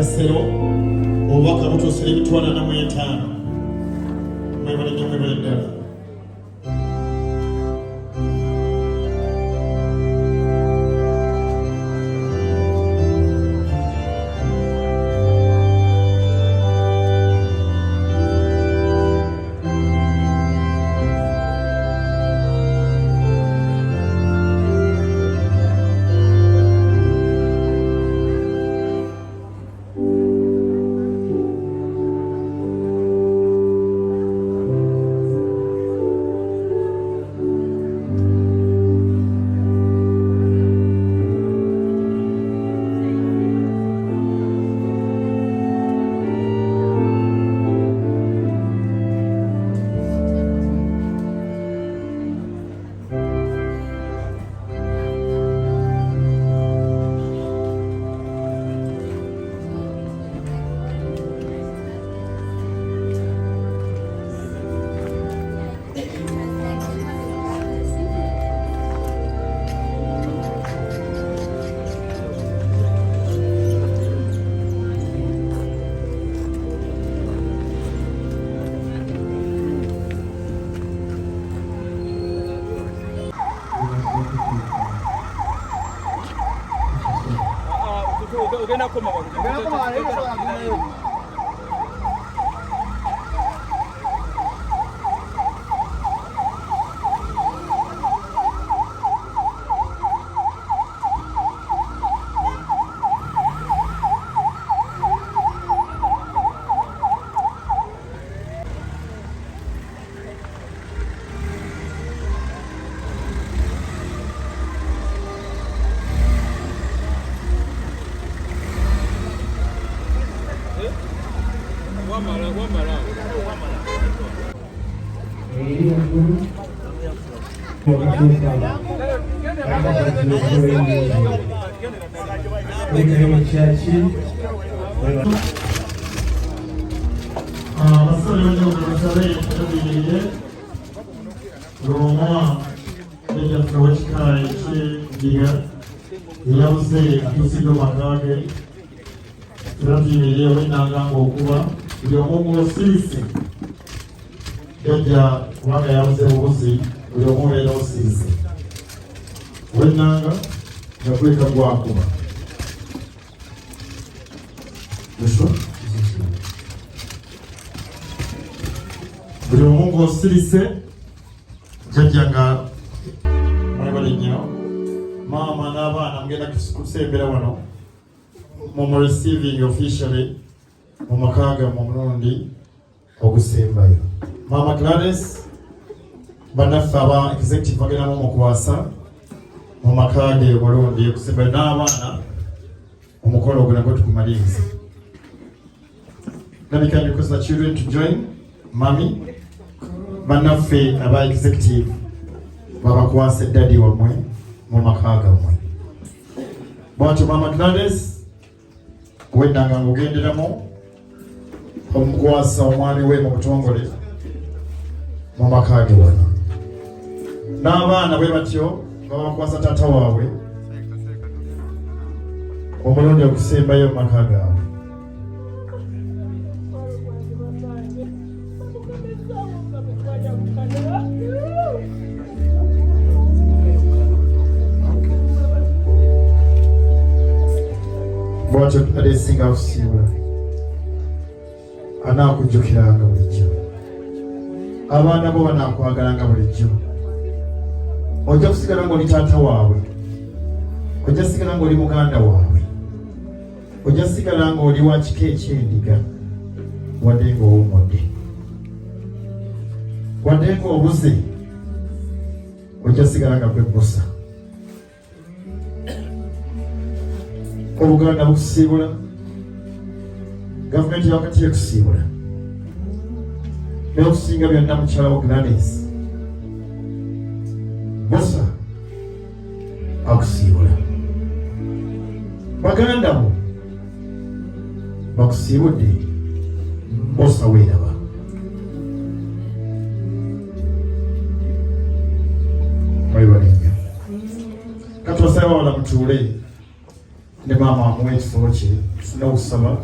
Kasero obubaka butuusira emitwalo 45 mwebale nnyo mwebale ddala. Gutusidwa Makage turabyimiriye wenanganga okuba buli omu osirise jajja kubanga yabuze bubuzi buli omu obeera osirise wenanga ngakuleka gwakuba buli omu ng'osirise jajja nga mwebale nnyo mama n'abaana mugenda kusembera wano mu receiving officially mu Makage mu mulundi ogusembayo. Mama Gladys bannaffe aba executive bagenda mu mukwasa mu Makage omulundi okusembayo n'abaana omukolo ogwo nagwo tugumaliriza. Let me kindly request the children to join mami bannaffe aba executive babakwasa daddy wamwe mu Makage mwe. Bwatyo Mama Gladys wendanga ng'ogenderamu omukwasa omwami we mu butongole mu Makage wano. N'abaana bwe batyo babakwasa taata waabwe omulundi okusembayo mu Makage awo. Bwatyo adesinga okusiibula anaakujjukiranga bulijjo, abaana bo banaakwagala bulijjo. Ojja kusigala ng'oli taata waabwe, ojja sigala ng'oli muganda waabwe, ojja sigala ng'oli wa kika ekyendiga wadde ng'owummudde, wadde ng'obuze ojja sigala nga gwe Bossa. Obuganda bukusiibula, gavumenti yakati ekusiibula, n'okusinga byonna mukyala wo Gladys Bossa akusiibula. Baganda bo bakusiibudde, Bossa weeraba. Mwebale nnyo. Kati basabe bawala mutuule ne maama amuwa ekifo kye, tufune okusaba